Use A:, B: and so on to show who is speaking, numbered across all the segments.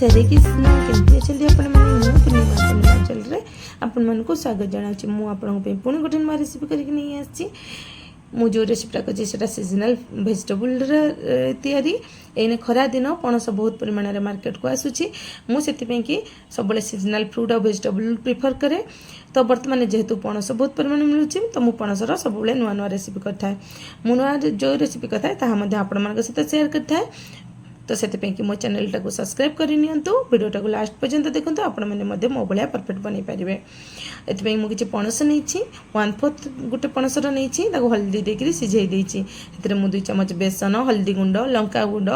A: हरे कृष्ण केमती अच्छे आपण मैंने पूर्णिमा चल आपण मन को स्वागत जनाऊँ मुझे पुणी गोटे नुआ रेसिपी करके नहीं आसी मु जो रेसिपीटा कर सीजनाल भेजिटेबल एने खरा दिन पणस बहुत परिमाण मार्केट को आसूची मुझे कि सब सीजनाल फ्रूट और भेजिटेबल प्रिफर करे तो बर्तमान जेहेतु पणस बहुत परिमाण मिलूँ तो मुझे पणसर सब नुआ नुआ रेसिपी करता है मु नुआ जो रेसिपी करता है आपण मान सहित सेयार करता है तो से मो चैनल टाको सब्सक्राइब कर वीडियो टाको लास्ट पर्यंत देखो आपण मैंने मो भाया परफेक्ट बन पारे ये मुझे पणस नहीं 1/4 गोटे पणसर नहीं हल्दी देकर सीझे देती मुझे 2 चमच बेसन हल्दी गुंड लंका गुंड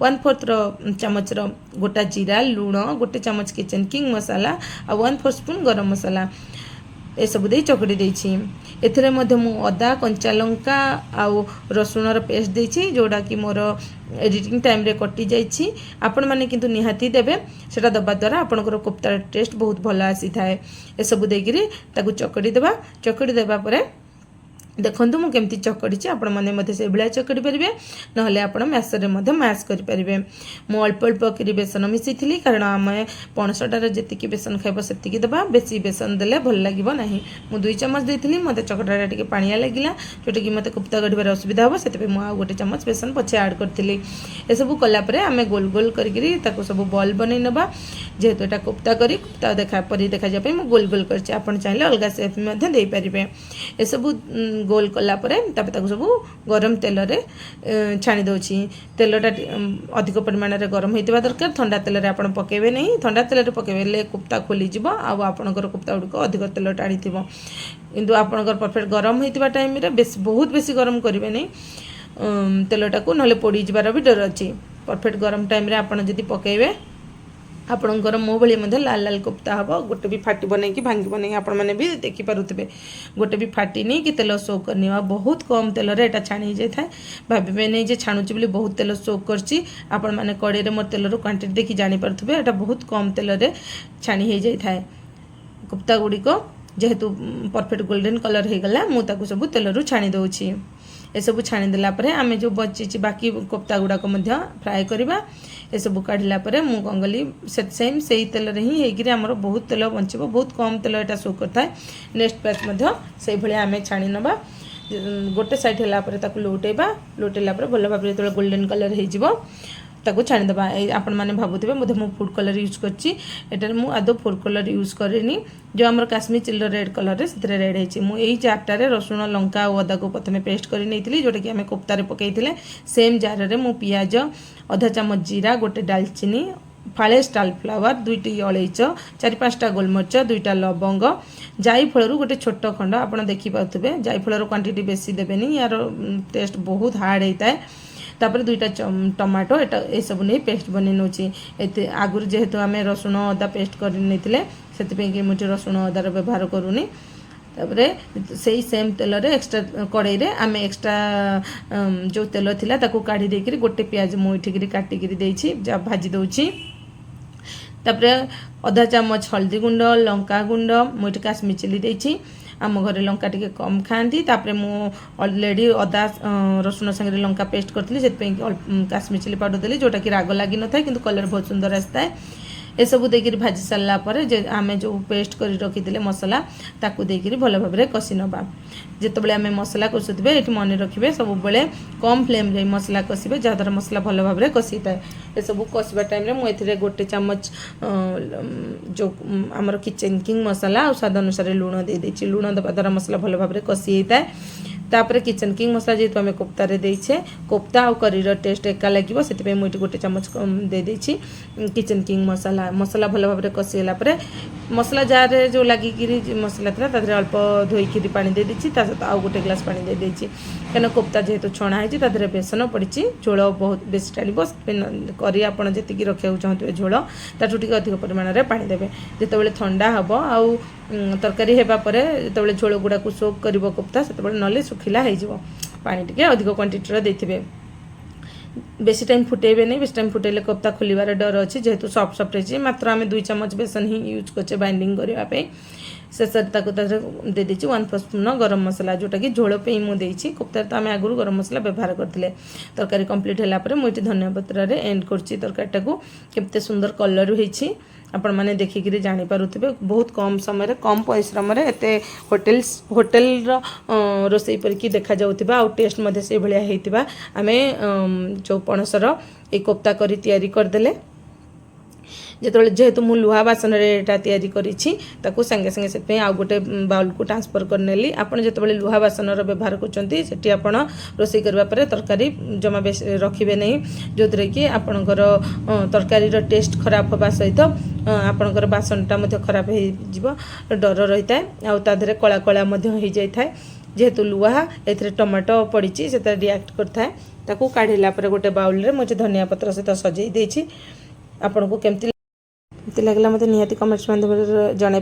A: 1/4 चमच गोटा जीरा लुण गोटे चमच किचन किंग मसाला और 1/4 स्पून गरम मसाला ए सब दे चकड़ी देछि एथिरे मध्य मु अदा कंचा लंका आउ रसुणर पेस्ट देछि जोड़ा कि मोर एडिटिंग टाइम रे कटि जाइछि आपण माने किंतु निहाती देबे सेटा दबा द्वारा आपनकर कोफ्तार टेस्ट बहुत भला आसी थाए ए सब देगिरी ताकू चकड़ी देबा परे देखो मुझे केमती चकड़ी आपण मैंने से भाया चकड़ी पारे ना आप मैसर मैश करेंगे मु अल्प अल्प कर बेसन मिसई थी कारण आम पणसटार जी बेसन खाइब से दबा बेसी बेसन देले भल लगे ना मुझे 2 चमच देती मत चकटा टे पानिया लगे जोटा कि मत कुप्ता गढ़ असुविधा हम से मुझे गोटे चमच बेसन पछे आड करी ये सब कलापर आम गोल गोल कर सब बॉल बन नवा जेहेतु यहाँ कुप्ता करी कुप्ता देखा जाए मुझे गोल गोल कर चाहिए अलग सेप दे पारे ये सब गोल कलापर सब गरम तेल रे छाणी दौची तेलटा अधिक परिमाण में गरम होता दरकार ठंडा तेल रे आपण पकेबे नहीं ठंडा तेल रे पकेबे कुप्ता खोलीज आपणकर कुप्ता गुड़िक अधिक तेल टाणी किंतु आपणकर परफेक्ट गरम होता टाइम रे बहुत बेसी गरम करेंगे नहीं तेलटा को ना पोड़ी जबार भी डर अच्छी परफेक्ट गरम टाइम रे आपण जदि पकेबे आपणकर मो भाई लाल लाल कोफ्ता हम गोटे भी फाटी बनई भांगी बनई आपण मैंने भी देखिपे गोटे भी फाटी कि तेल सोक करनी बहुत कम तेल रे एटा छाणी जाए भावे नहीं जे छाणुची बोली बहुत तेल सोक करची आपण मैंने कड़े मोर तेलर क्वांटिटी देखी जानीपे एटा बहुत कम तेल रे छाणी हो जाए कोफ्ता गुड़िक जेहेतु परफेक्ट गोल्डन कलर हो गला मुझे सब तेलर छाणी दौची ये सब छाणी देला आम जो बची बाकी कोफ्ता गुड़ाक फ्राए करवा ये सब काढ़ला मु कौन गली सेम से ही तेल ही होकर बहुत तेल बच बहुत कम तेल यहाँ शो करता है नेक्स्ट बैच से भाई आम छाणी नवा गोटे साइड है लौटेला भल भाव जो गोल्डन कलर हो छाणीदे आपण मैंने भावुवे बोधे मु फूड कलर यूज कर आदौ फूड कलर यूज करेनी जो आम काश्मीर चिल्ली रेड कलर से रेड होती मुझे जारटार रसुण लंका और अदा को प्रथम पेस्ट कर नहीं जोटा कि आम कोफ्तार पकई सेम जार रे मु पियाज आधा चामच जीरा गोटे डालचीनी फाड़े स्टाल फ्लावर 2टी अलैच 4-5टा गोलमरिच 2टा लवंग जाईफल गोटे छोट खंड आप देखिपे जाईफल क्वांटिटी बेसी देवेनि यार टेस्ट बहुत हार्ड होता है तापर 2टा टमाटो ये सब नहीं पेस्ट बन नौची आगुरी जेहेतु आम रसुण अदा पेस्ट कर नहीं मुझे रसुण अदार व्यवहार करूनी तापरे से सेम तेल रे एक्स्ट्रा कड़ाई रे आम एक्स्ट्रा जो तेल थिला ताकू काढ़ी देकर गोटे प्याज मुठी काटिकी देछि भाजी दौची तापरे आधा चामच हल्दी गुंड लंका गुंड मुझे काश्मीर चिल्ली देछि आम घरे लंका टी कम खाती मु ऑलरेडी अदा रसुण संगे लंका पेस्ट करी से काश्मीर चिल्ली पाउडर देली जोटा कि राग लगी न था कि कलर बहुत सुंदर आसता है ये सब देकर भाजी सारा पर आम जो पेस्ट कर रखी मसला ताकू देकर भल भाव में कषि नवा जिते आम मसला कषुवे ये मन रखिए सब बेले कम फ्लेम रे मसला कषिबे जहाँद्वारा मसला भल भाव में कषि था ये सब कषिबा टाइम मुझे गोटे चमच जो आमर किचन किंग मसाला और स्वाद अनुसार लुण दे देछि लुण दबा द्वारा मसला भल भाव में कषि होता है तापर किचन किंग मसला जेहेतु आम कोफ्ता देचे कोफ्ता और करीर टेस्ट एका लगे से मुझे गोटे चमच दे देछि किचन किंग मसाला मसला भल भाव में कषिगला मसला जार जो लगिकी मसला था अल्प धोईकी पानी दे देछि सहित आउ गोटे ग्लास पानी दे देछि कहीं कोफ्ता जेहेतु छणा है बेसन पड़ी झोल बहुत बेसी टाणिब करी आप जी रखा चाहते झोल ताठू टी अधिक परिमाण में पानी देवे जिते ठंडा हम आउ तरकारी होगापर जो झोल गुड़ा सोक कर कोफ्ता से ना सुखिला हो पानी टी अधिक क्वांटिटी देते बेसी टाइम फुटेबे नहीं बेसी टाइम फुटेले कोफ्ता खोलिबार डर अच्छी जेहेतु सफ्ट सफ्ट है मात्र आम 2 चमच बेसन ही यूज करचे बाइंडिंग करने शेष दे देछि 1/4 स्पून गरम मसला जोटा कि झोल पे मु देछि कोफ्ता तो आम आगु गरम मसला व्यवहार करथिले तरकारी कंप्लीट होला परे मु धनिया पत्र रे एंड करछि तरकारीटा को केते सुंदर कलर होईछि आपण माने देखिकिरी जानि पारुथिबे बहुत कम समय रे कम परिश्रम रे एते होटल रो रोसई परकी देखा जाउथिबा आ टेस्ट मध्ये से भलिया हेतिबा आमे जो पणसर ए कोफ्ता करी तयारी कर देले जेतबेले जेहेतु मु लुहा बासन रे एटा तयारी करिछि ताकू संगे संगे से पे आ गोटे बाउल को ट्रांसफर कर नेली आपण जेतबेले लुहा बासन रो व्यवहार करचंती सेठी आपण रोसई करबा परे तरकारी जमा बेस रखिबे नै जोतरे कि आपणकर तरकारी रो टेस्ट खराब होबा सहित आपणकर बासनटा मध्ये खराब हे जिवो डर रहिता आ ता धरे कळा कळा मध्ये हे जाय थाए जेहेतु लुहा एथरे टमाटो पड़िछि सेता रिएक्ट करथाए ताकू काढिला परे गोटे बाउल रे मजे धनिया पत्र से सजई देछि आपन को केमति लागला मते निहाती कमेंट्स माध्यम रे जणाइबे।